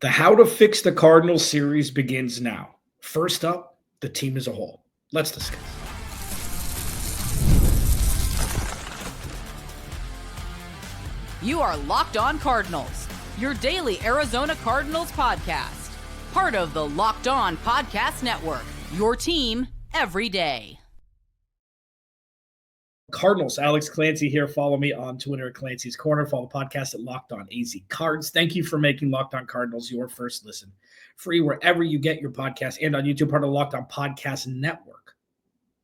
The How to Fix the Cardinals series begins now. First up, the team as a whole. Let's discuss. You are Locked On Cardinals, your daily Arizona Cardinals podcast. Part of the Locked On Podcast Network, your team every day. Cardinals, Alex Clancy here. Follow me on Twitter at Clancy's Corner. Follow the podcast at Locked On AZ Cards. Thank you for making Locked On Cardinals your first listen. Free wherever you get your podcast and on YouTube, part of the Locked On Podcast Network.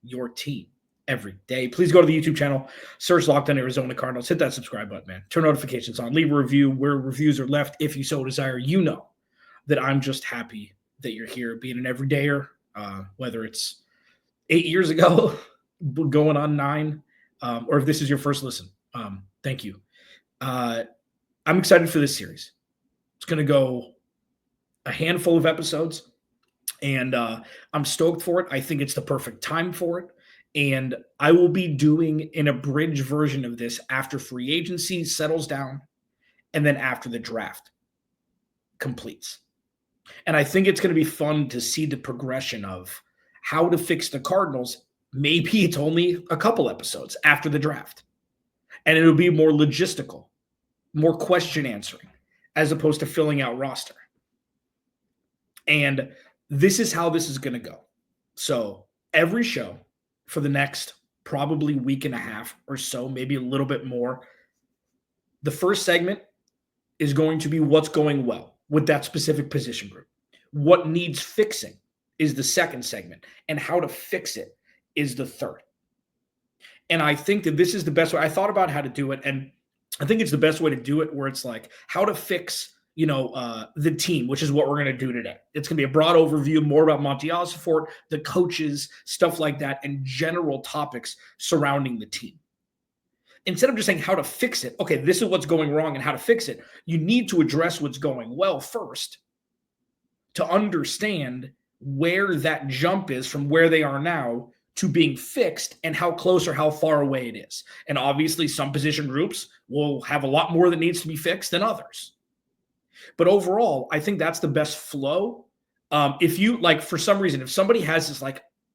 Your team every day. Please go to the YouTube channel, search Locked On Arizona Cardinals. Hit that subscribe button, man. Turn notifications on. Leave a review where reviews are left if you so desire. You know that I'm just happy that you're here, being an everydayer, whether it's 8 years ago, going on 9, or if this is your first listen. Thank you. I'm excited for this series. It's going to go a handful of episodes, and I'm stoked for it. I think it's the perfect time for it. And I will be doing an abridged version of this after free agency settles down and then after the draft completes. And I think it's going to be fun to see the progression of how to fix the Cardinals. Maybe it's only a couple episodes after the draft. And it'll be more logistical, more question answering, as opposed to filling out roster. And this is how this is going to go. So every show for the next probably week and a half or so, maybe a little bit more, the first segment is going to be what's going well with that specific position group. What needs fixing is the second segment, and how to fix it is the third. And I think that this is the best way. I thought about how to do it, and I think it's the best way to do it, where it's like how to fix, the team, which is what we're going to do today. It's going to be a broad overview, more about Monti Ossenfort, the coaches, stuff like that, and general topics surrounding the team. Instead of just saying how to fix it, okay, this is what's going wrong and how to fix it, you need to address what's going well first to understand where that jump is from where they are now to being fixed and how close or how far away it is. And obviously some position groups will have a lot more that needs to be fixed than others. But overall, I think that's the best flow. If you for some reason, if somebody has this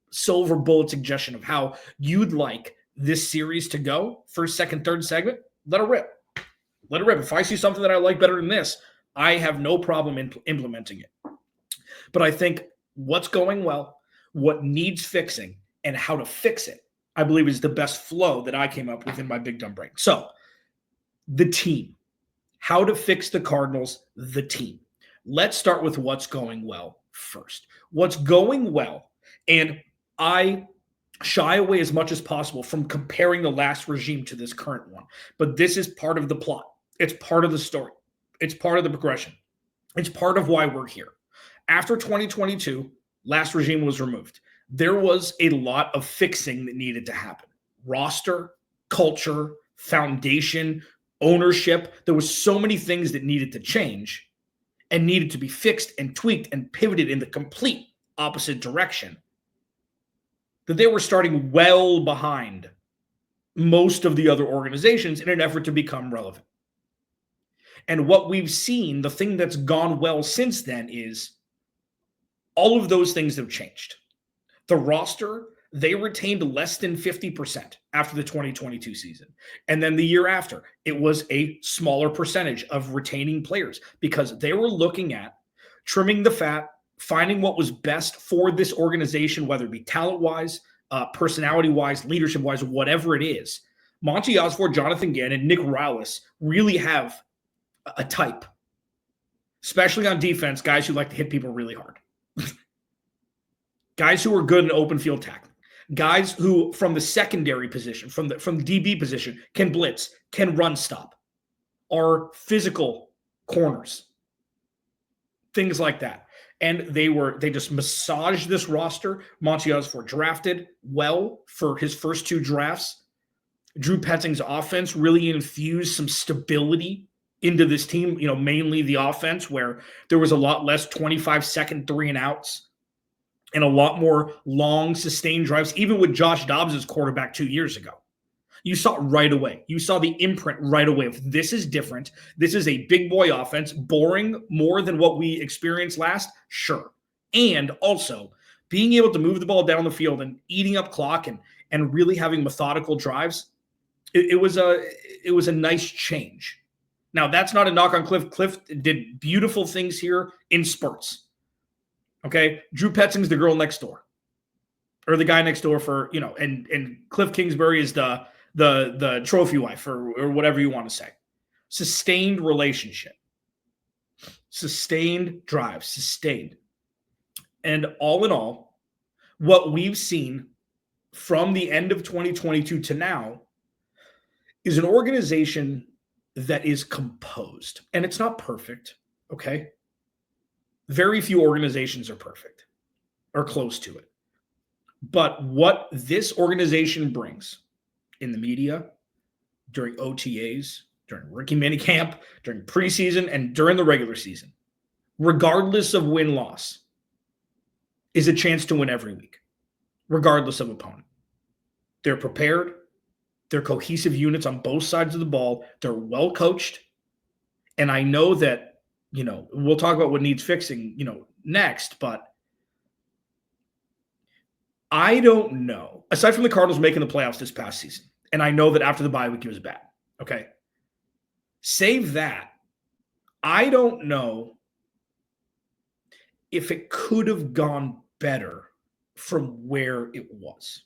silver bullet suggestion of how you'd like this series to go, first, second, third segment, let it rip. Let it rip. If I see something that I like better than this, I have no problem implementing it. But I think what's going well, what needs fixing, and how to fix it, I believe is the best flow that I came up with in my big dumb brain. So the team, how to fix the Cardinals, the team. Let's start with what's going well first. What's going well, and I shy away as much as possible from comparing the last regime to this current one, but this is part of the plot. It's part of the story. It's part of the progression. It's part of why we're here. After 2022, last regime was removed. There was a lot of fixing that needed to happen. Roster, culture, foundation, ownership. There was so many things that needed to change and needed to be fixed and tweaked and pivoted in the complete opposite direction, that they were starting well behind most of the other organizations in an effort to become relevant. And what we've seen, the thing that's gone well since then, is all of those things have changed. The roster, they retained less than 50% after the 2022 season. And then the year after, it was a smaller percentage of retaining players because they were looking at trimming the fat, finding what was best for this organization, whether it be talent-wise, personality-wise, leadership-wise, whatever it is. Monti Ossenfort, Jonathan Gannon, Nick Rallis really have a type, especially on defense, guys who like to hit people really hard. Guys who are good in open field tackling. Guys who, from the secondary position, from the DB position, can blitz, can run stop, are physical corners, things like that. And they just massaged this roster. Monti Ossenfort drafted well for his first 2 drafts. Drew Petzing's offense really infused some stability into this team, mainly the offense, where there was a lot less 25-second 3-and-outs. And a lot more long, sustained drives, even with Josh Dobbs as quarterback 2 years ago. You saw it right away. You saw the imprint right away. If this is different, this is a big boy offense, boring more than what we experienced last, sure. And also being able to move the ball down the field and eating up clock and really having methodical drives, it was a nice change. Now, that's not a knock on Cliff. Cliff did beautiful things here in spurts. Okay? Drew Petzing's the girl next door. Or the guy next door for, and Cliff Kingsbury is the trophy wife or whatever you want to say. Sustained relationship. Sustained drive. Sustained. And all in all, what we've seen from the end of 2022 to now is an organization that is composed. And it's not perfect, okay? Very few organizations are perfect or close to it. But what this organization brings in the media, during OTAs, during rookie minicamp, during preseason, and during the regular season, regardless of win-loss, is a chance to win every week, regardless of opponent. They're prepared. They're cohesive units on both sides of the ball. They're well coached. And I know that, we'll talk about what needs fixing, next, but I don't know. Aside from the Cardinals making the playoffs this past season, and I know that after the bye week it was bad, okay? Save that. I don't know if it could have gone better from where it was.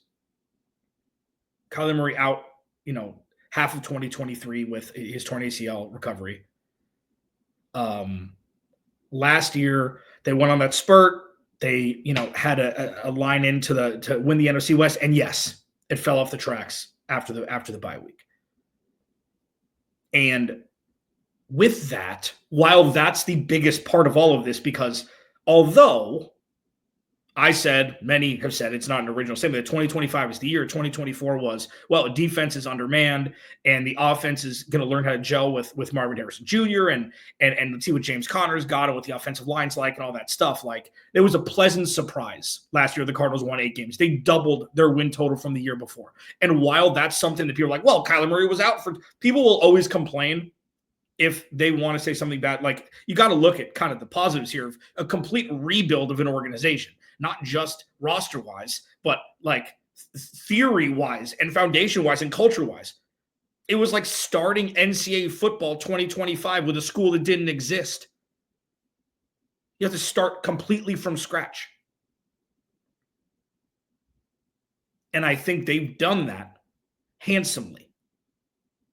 Kyler Murray out, half of 2023 with his torn ACL recovery. Last year, they went on that spurt. They, had a line in to win the NFC West, and yes, it fell off the tracks after the bye week. And with that, while that's the biggest part of all of this, because although I said, many have said it's not an original statement, that 2025 is the year, 2024 was, defense is undermanned and the offense is going to learn how to gel with Marvin Harrison Jr. and let's see what James Conner's got and what the offensive line's like and all that stuff. Like, it was a pleasant surprise last year. The Cardinals won 8 games. They doubled their win total from the year before. And while that's something that people are like, Kyler Murray was out for, people will always complain if they want to say something bad. Like, you got to look at kind of the positives here of a complete rebuild of an organization. Not just roster-wise, but like theory-wise and foundation-wise and culture-wise. It was like starting NCAA football 2025 with a school that didn't exist. You have to start completely from scratch. And I think they've done that handsomely.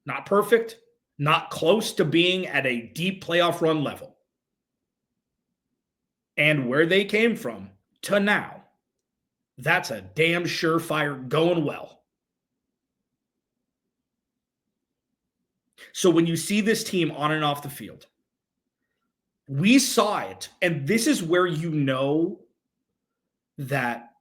Not perfect, not close to being at a deep playoff run level. And where they came from to now, that's a damn surefire going well. So when you see this team on and off the field, we saw it, and this is where you know that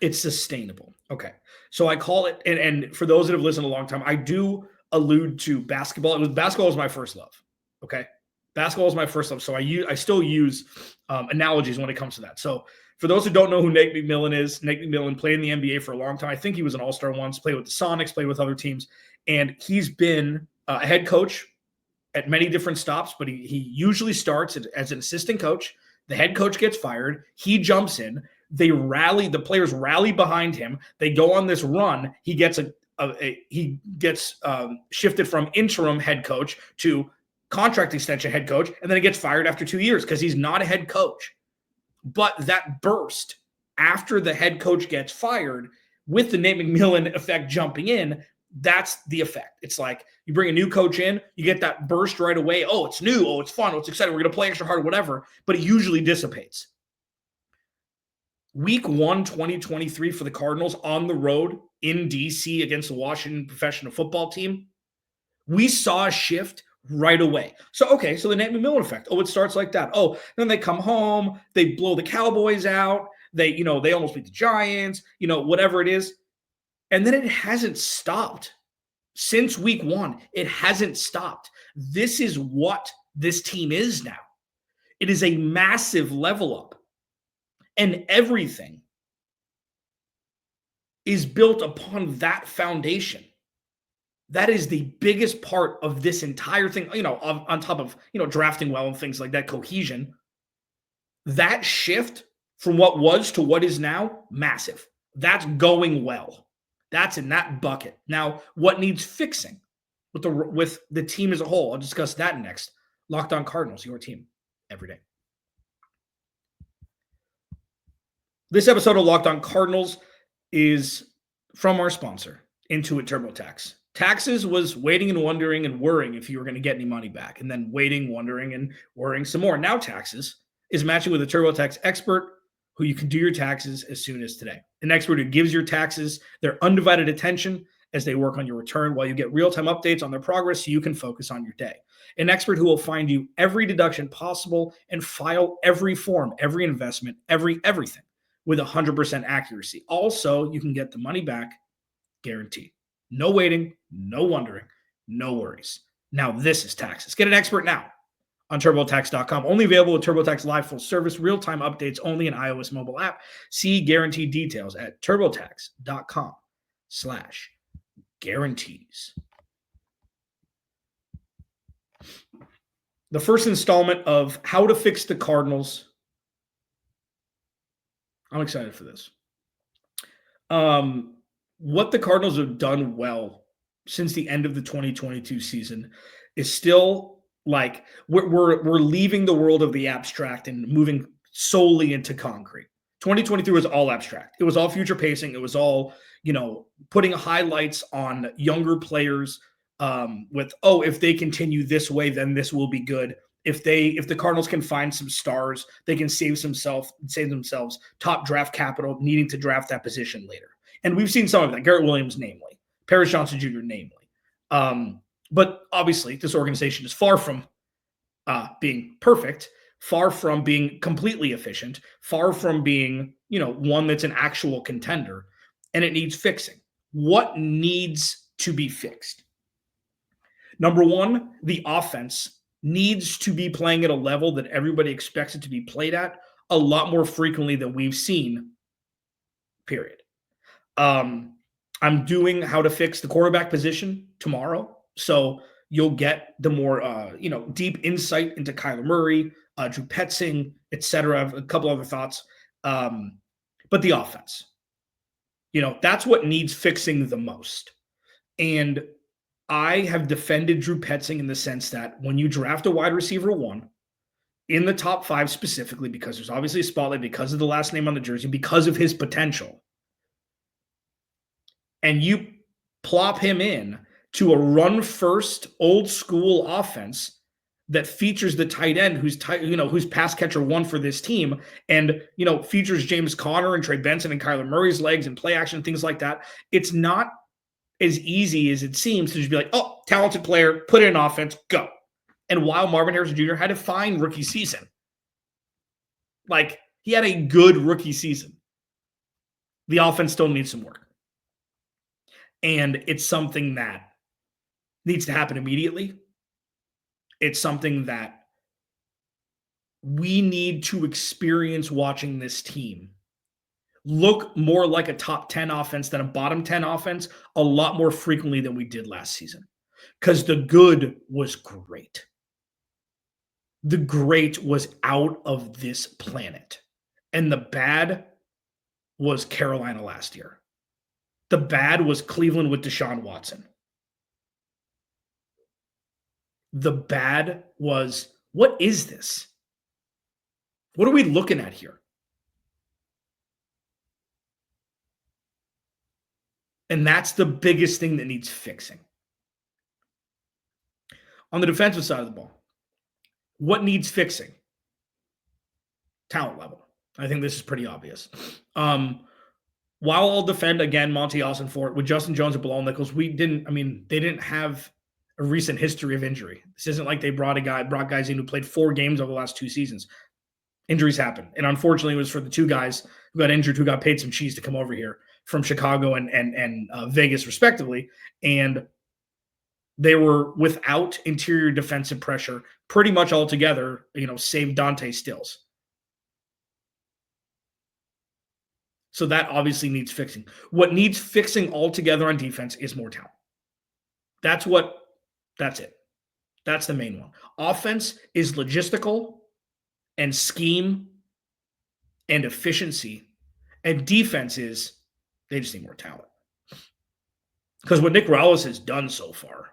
it's sustainable. Okay, so I call it, and for those that have listened a long time, I do allude to basketball. Basketball was my first love. Okay, basketball is my first love, so I still use analogies when it comes to that. So for those who don't know who Nate McMillan is, Nate McMillan played in the NBA for a long time. I think he was an all-star once, played with the Sonics, played with other teams, and he's been a head coach at many different stops, but he usually starts as an assistant coach. The head coach gets fired. He jumps in. The players rally behind him. They go on this run. He gets shifted from interim head coach to contract extension head coach, and then he gets fired after 2 years because he's not a head coach. But that burst after the head coach gets fired, with the Nate McMillan effect jumping in, that's the effect. It's like you bring a new coach in, you get that burst right away. Oh, it's new. Oh, it's fun. Oh, it's exciting. We're going to play extra hard, whatever. But it usually dissipates. Week 1, 2023 for the Cardinals on the road in D.C. against the Washington professional football team, we saw a shift right away. So the Nate McMillan effect. Oh, it starts like that. Oh, then they come home, they blow the Cowboys out. They almost beat the Giants, whatever it is. And then it hasn't stopped. Since week 1, it hasn't stopped. This is what this team is now. It is a massive level up. And everything is built upon that foundation. That is the biggest part of this entire thing, on top of, drafting well and things like that, cohesion. That shift from what was to what is now, massive. That's going well. That's in that bucket. Now, what needs fixing with the team as a whole? I'll discuss that next. Locked On Cardinals, your team every day. This episode of Locked On Cardinals is from our sponsor, Intuit TurboTax. Taxes was waiting and wondering and worrying if you were going to get any money back, and then waiting, wondering, and worrying some more. Now taxes is matching with a TurboTax expert who you can do your taxes as soon as today. An expert who gives your taxes their undivided attention as they work on your return while you get real-time updates on their progress so you can focus on your day. An expert who will find you every deduction possible and file every form, every investment, everything with 100% accuracy. Also, you can get the money back guaranteed. No waiting, no wondering, no worries. Now this is taxes. Get an expert now on TurboTax.com. Only available with TurboTax Live full service, real-time updates only in iOS mobile app. See guaranteed details at TurboTax.com/guarantees. The first installment of How to Fix the Cardinals. I'm excited for this. What the Cardinals have done well since the end of the 2022 season is still like we're leaving the world of the abstract and moving solely into concrete. 2023 was all abstract. It was all future pacing. It was all, putting highlights on younger players with, if they continue this way, then this will be good. If the Cardinals can find some stars, they can save themselves top draft capital, needing to draft that position later. And we've seen some of that. Garrett Williams, namely. Paris Johnson Jr., namely. But obviously, this organization is far from being perfect, far from being completely efficient, far from being, one that's an actual contender, and it needs fixing. What needs to be fixed? Number one, the offense needs to be playing at a level that everybody expects it to be played at a lot more frequently than we've seen, period. I'm doing How to Fix the Quarterback position tomorrow. So you'll get the more, deep insight into Kyler Murray, Drew Petzing, etc. I have a couple other thoughts. But the offense, that's what needs fixing the most. And I have defended Drew Petzing in the sense that when you draft a wide receiver 1 in the top 5 specifically, because there's obviously a spotlight because of the last name on the jersey, because of his potential, and you plop him in to a run-first, old-school offense that features the tight end who's pass catcher 1 for this team, and features James Conner and Trey Benson and Kyler Murray's legs and play action, things like that. It's not as easy as it seems to just be like, talented player, put in offense, go. And while Marvin Harrison Jr. had a fine rookie season, he had a good rookie season, the offense still needs some work. And it's something that needs to happen immediately. It's something that we need to experience watching this team look more like a top 10 offense than a bottom 10 offense a lot more frequently than we did last season. Because the good was great. The great was out of this planet. And the bad was Carolina last year. The bad was Cleveland with Deshaun Watson. The bad was, what is this? What are we looking at here? And that's the biggest thing that needs fixing. On the defensive side of the ball, what needs fixing? Talent level. I think this is pretty obvious. While I'll defend, again, Monti Ossenfort, with Justin Jones and Bilal Nichols, they didn't have a recent history of injury. This isn't like they brought guys in who played 4 games over the last 2 seasons. Injuries happen. And unfortunately, it was for the 2 guys who got injured, who got paid some cheese to come over here from Chicago and Vegas, respectively. And they were without interior defensive pressure pretty much altogether, save Dante Stills. So that obviously needs fixing. What needs fixing altogether on defense is more talent. That's it. That's the main one. Offense is logistical and scheme and efficiency. And defense is they just need more talent. Because what Nick Rallis has done so far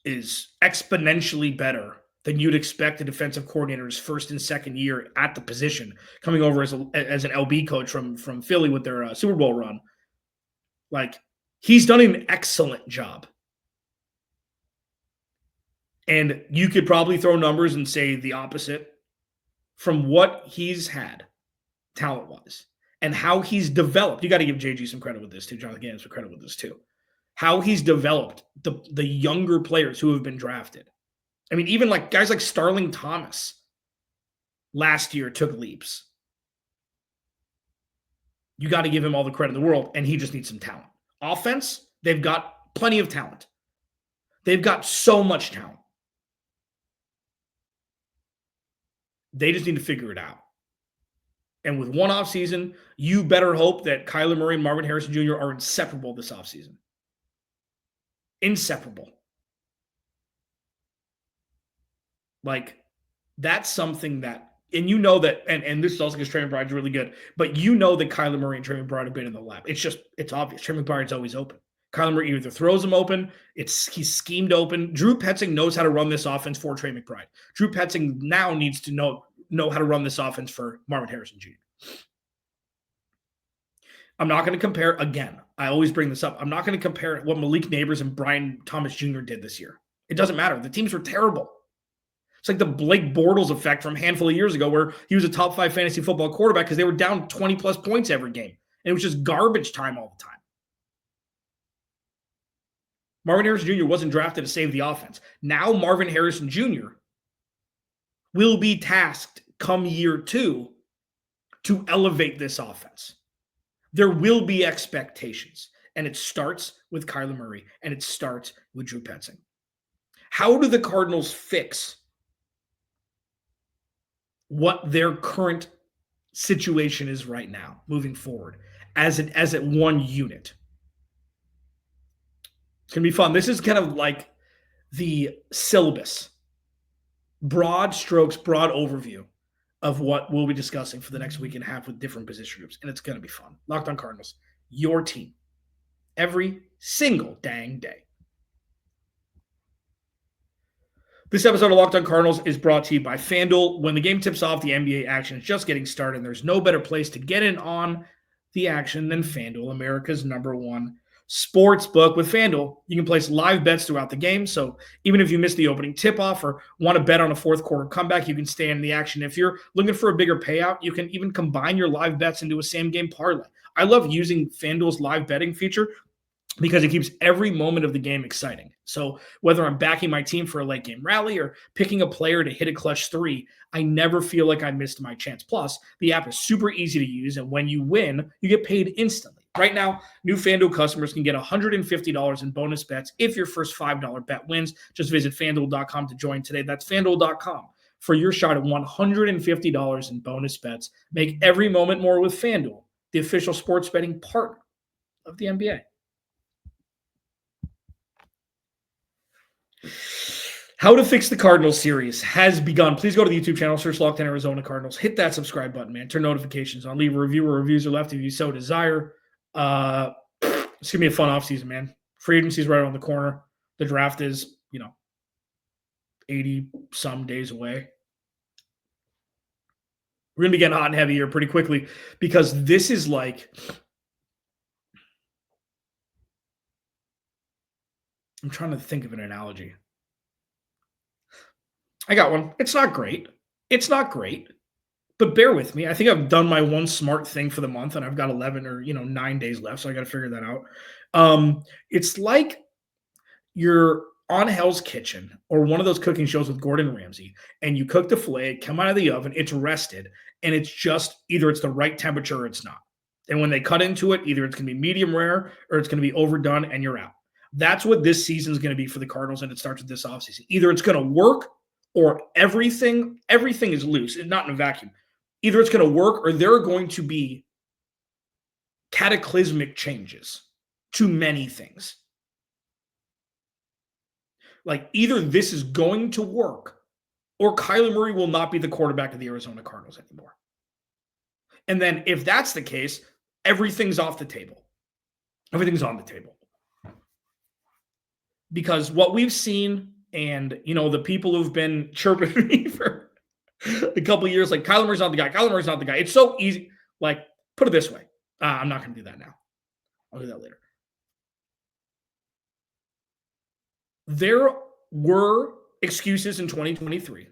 is exponentially better than you'd expect a defensive coordinator's first and second year at the position, coming over as an LB coach from Philly with their Super Bowl run. Like, he's done an excellent job. And you could probably throw numbers and say the opposite from what he's had talent-wise and how he's developed. You got to give JG some credit with this too. Jonathan Gannon some credit with this too. How he's developed the younger players who have been drafted. I mean, even like guys like Starling Thomas last year took leaps. You got to give him all the credit in the world, and he just needs some talent. Offense, they've got plenty of talent. They've got so much talent. They just need to figure it out. And with one offseason, you better hope that Kyler Murray and Marvin Harrison Jr. are inseparable this offseason. Inseparable. Like, that's something that, and you know that, and this is also because Trey McBride's really good, but you know that Kyler Murray and Trey McBride have been in the lab. It's obvious. Trey McBride's always open. Kyler Murray either throws him open, he's schemed open. Drew Petzing knows how to run this offense for Trey McBride. Drew Petzing now needs to know how to run this offense for Marvin Harrison Jr. I'm not going to compare, again, I always bring this up. I'm not going to compare what Malik Neighbors and Brian Thomas Jr. did this year. It doesn't matter. The teams were terrible. It's like the Blake Bortles effect from a handful of years ago where he was a top 5 fantasy football quarterback because they were down 20-plus points every game. And it was just garbage time all the time. Marvin Harrison Jr. wasn't drafted to save the offense. Now Marvin Harrison Jr. will be tasked come year 2 to elevate this offense. There will be expectations, and it starts with Kyler Murray, and it starts with Drew Petzing. How do the Cardinals fix what their current situation is right now, moving forward, as one unit? It's going to be fun. This is kind of like the syllabus, broad strokes, broad overview of what we'll be discussing for the next week and a half with different position groups, and it's going to be fun. Locked On Cardinals, your team, every single dang day. This episode of Locked On Cardinals is brought to you by FanDuel. When the game tips off, the NBA action is just getting started, and there's no better place to get in on the action than FanDuel, America's #1 sports book. With FanDuel, you can place live bets throughout the game, so even if you miss the opening tip-off or want to bet on a fourth quarter comeback, you can stay in the action. If you're looking for a bigger payout, you can even combine your live bets into a same-game parlay. I love using FanDuel's live betting feature because it keeps every moment of the game exciting. So whether I'm backing my team for a late game rally or picking a player to hit a clutch 3, I never feel like I missed my chance. Plus, the app is super easy to use, and when you win, you get paid instantly. Right now, new FanDuel customers can get $150 in bonus bets if your first $5 bet wins. Just visit FanDuel.com to join today. That's FanDuel.com for your shot at $150 in bonus bets. Make every moment more with FanDuel, the official sports betting partner of the NBA. How to Fix the Cardinals series has begun. Please go to the YouTube channel, search Locked On Arizona Cardinals. Hit that subscribe button, man. Turn notifications on. Leave a review or reviews are left if you so desire. It's going to be a fun offseason, man. Free agency is right around the corner. The draft is, 80-some days away. We're going to be getting hot and heavy here pretty quickly because this is like – I'm trying to think of an analogy. I got one. It's not great. But bear with me. I think I've done my one smart thing for the month, and I've got 11 or 9 days left, so I got to figure that out. It's like you're on Hell's Kitchen or one of those cooking shows with Gordon Ramsay, and you cook the filet, it come out of the oven, it's rested, and it's just either it's the right temperature or it's not. And when they cut into it, either it's going to be medium rare or it's going to be overdone, and you're out. That's what this season is going to be for the Cardinals, and it starts with this offseason. Either it's going to work or everything is loose, not in a vacuum. Either it's going to work or there are going to be cataclysmic changes to many things. Like, either this is going to work or Kyler Murray will not be the quarterback of the Arizona Cardinals anymore. And then if that's the case, everything's off the table. Everything's on the table. Because what we've seen, and, the people who've been chirping me for a couple of years, like, Kyler Murray's not the guy. Kyler Murray's not the guy. It's so easy. Like, put it this way. I'm not going to do that now. I'll do that later. There were excuses in 2023,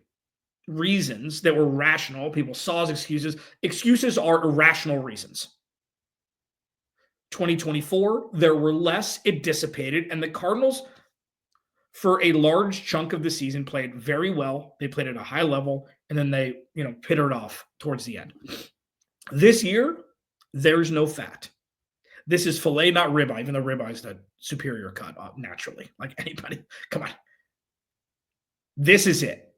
reasons that were rational. People saw as excuses. Excuses are irrational reasons. 2024, there were less. It dissipated. And the Cardinals, for a large chunk of the season, played very well. They played at a high level, and then they, pittered off towards the end. This year, there's no fat. This is filet, not ribeye, even though ribeye is the superior cut, naturally. Like anybody. Come on. This is it.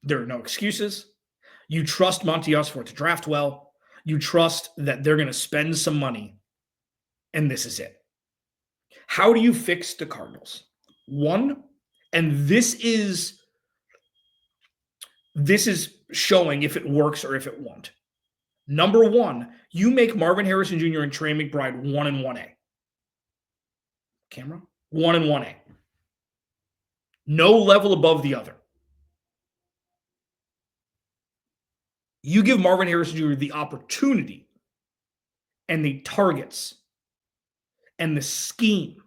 There are no excuses. You trust Monti Ossenfort to draft well. You trust that they're going to spend some money, and this is it. How do you fix the Cardinals? One, and this is showing if it works or if it won't. Number one, you make Marvin Harrison Jr. and Trey McBride 1 and 1A. Camera? 1 and 1A. No level above the other. You give Marvin Harrison Jr. the opportunity and the targets and the scheme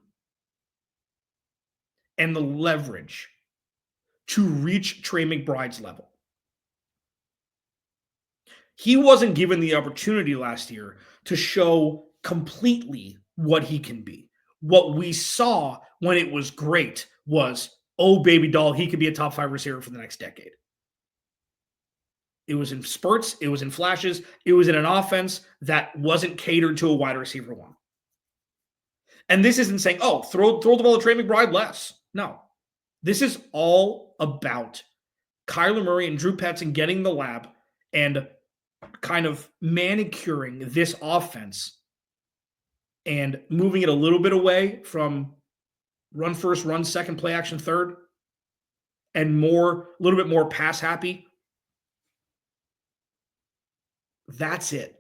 and the leverage to reach Trey McBride's level. He wasn't given the opportunity last year to show completely what he can be. What we saw when it was great was, oh, baby doll, he could be a top 5 receiver for the next decade. It was in spurts. It was in flashes. It was in an offense that wasn't catered to a wide receiver one. And this isn't saying, oh, throw the ball to Trey McBride less. No. This is all about Kyler Murray and Drew Petzing getting the lab and kind of manicuring this offense and moving it a little bit away from run first, run second, play action third, and a little bit more pass happy. That's it.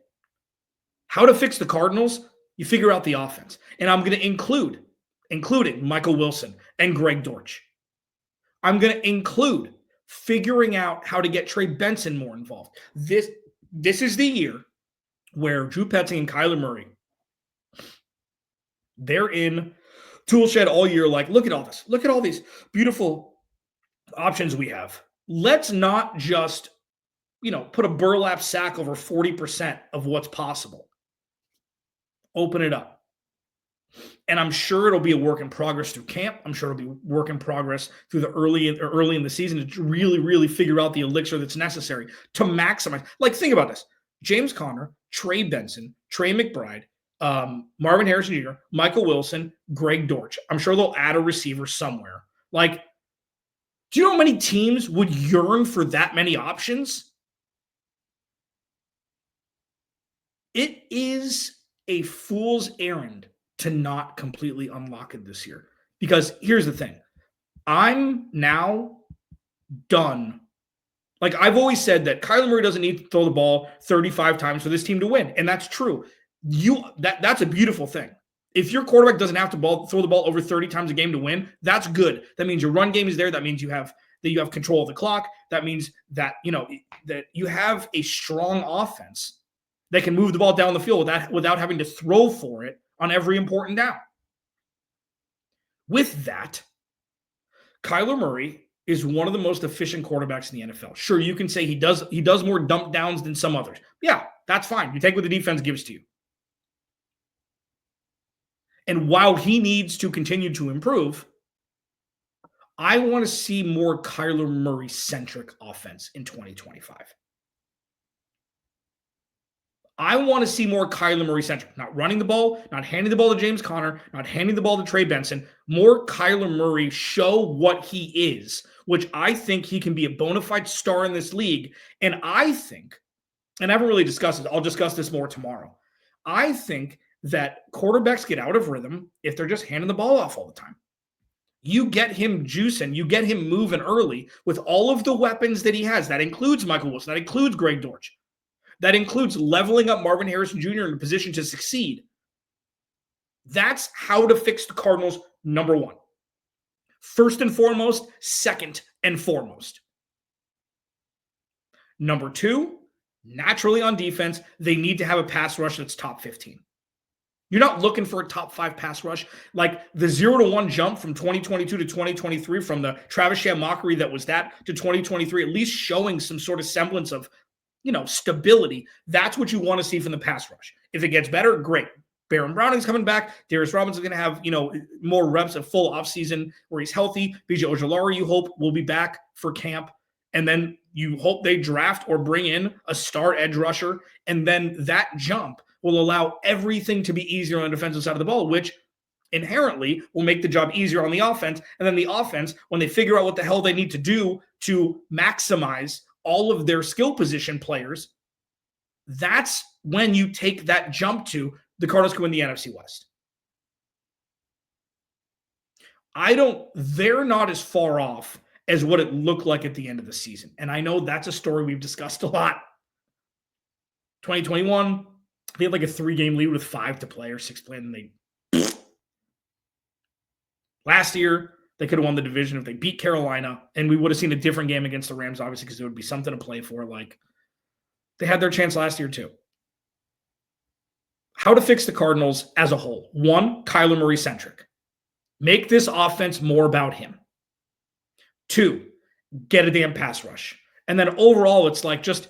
How to fix the Cardinals? You figure out the offense. And I'm going to including Michael Wilson and Greg Dortch. I'm going to include figuring out how to get Trey Benson more involved. This is the year where Drew Petzing and Kyler Murray, they're in tool shed all year. Like, look at all this. Look at all these beautiful options we have. Let's not just, put a burlap sack over 40% of what's possible. Open it up. And I'm sure it'll be a work in progress through camp. I'm sure it'll be work in progress through the early in the season to really, really figure out the elixir that's necessary to maximize. Like, think about this. James Conner, Trey Benson, Trey McBride, Marvin Harrison Jr., Michael Wilson, Greg Dortch. I'm sure they'll add a receiver somewhere. Like, do you know how many teams would yearn for that many options? It is a fool's errand to not completely unlock it this year. Because here's the thing. I'm now done. Like, I've always said that Kyler Murray doesn't need to throw the ball 35 times for this team to win. And that's true. That's a beautiful thing. If your quarterback doesn't have to throw the ball over 30 times a game to win, that's good. That means your run game is there. That means you have control of the clock. That means that that you have a strong offense that can move the ball down the field without having to throw for it on every important down. With that, Kyler Murray is one of the most efficient quarterbacks in the NFL. Sure, you can say he does more dump downs than some others. Yeah, that's fine. You take what the defense gives to you. And while he needs to continue to improve, I want to see more Kyler Murray-centric offense in 2025. I want to see more Kyler Murray-centric. Not running the ball, not handing the ball to James Conner, not handing the ball to Trey Benson. More Kyler Murray show what he is, which I think he can be a bona fide star in this league. And I think, and I haven't really discussed it, I'll discuss this more tomorrow. I think that quarterbacks get out of rhythm if they're just handing the ball off all the time. You get him juicing, you get him moving early with all of the weapons that he has. That includes Michael Wilson, that includes Greg Dortch, that includes leveling up Marvin Harrison Jr. in a position to succeed. That's how to fix the Cardinals, number one. First and foremost, second and foremost. Number two, naturally on defense, they need to have a pass rush that's top 15. You're not looking for a top 5 pass rush. Like the 0-1 jump from 2022 to 2023, from the Travis Sham mockery that was that to 2023, at least showing some sort of semblance of, stability. That's what you want to see from the pass rush. If it gets better, great. Baron Browning's coming back. Darius Robinson's going to have, more reps, a full offseason where he's healthy. BJ Ojulari, you hope, will be back for camp. And then you hope they draft or bring in a star edge rusher. And then that jump will allow everything to be easier on the defensive side of the ball, which inherently will make the job easier on the offense. And then the offense, when they figure out what the hell they need to do to maximize all of their skill position players, that's when you take that jump to the Cardinals can win the NFC West. They're not as far off as what it looked like at the end of the season. And I know that's a story we've discussed a lot. 2021, they had like a 3-game lead with 5 to play or 6 play, and they last year they could have won the division if they beat Carolina, and we would have seen a different game against the Rams, obviously, because there would be something to play for. Like, they had their chance last year too. How to fix the Cardinals as a whole. 1, Kyler Murray centric. Make this offense more about him. 2, get a damn pass rush. And then overall, it's like just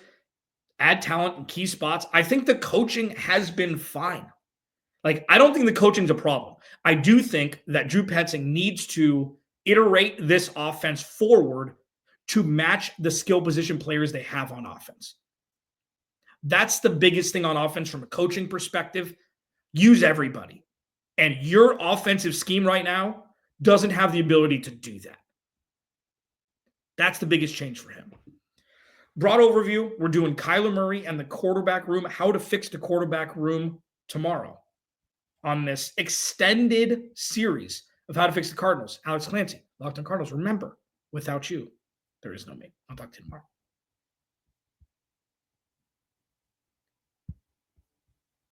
add talent in key spots. I think the coaching has been fine. Like, I don't think the coaching's a problem. I do think that Drew Petzing needs to iterate this offense forward to match the skill position players they have on offense. That's the biggest thing on offense from a coaching perspective. Use everybody. And your offensive scheme right now doesn't have the ability to do that. That's the biggest change for him. Broad overview, we're doing Kyler Murray and the quarterback room, how to fix the quarterback room tomorrow on this extended series of how to fix the Cardinals. Alex Clancy, Locked on Cardinals. Remember, without you, there is no me. I'll talk to you tomorrow.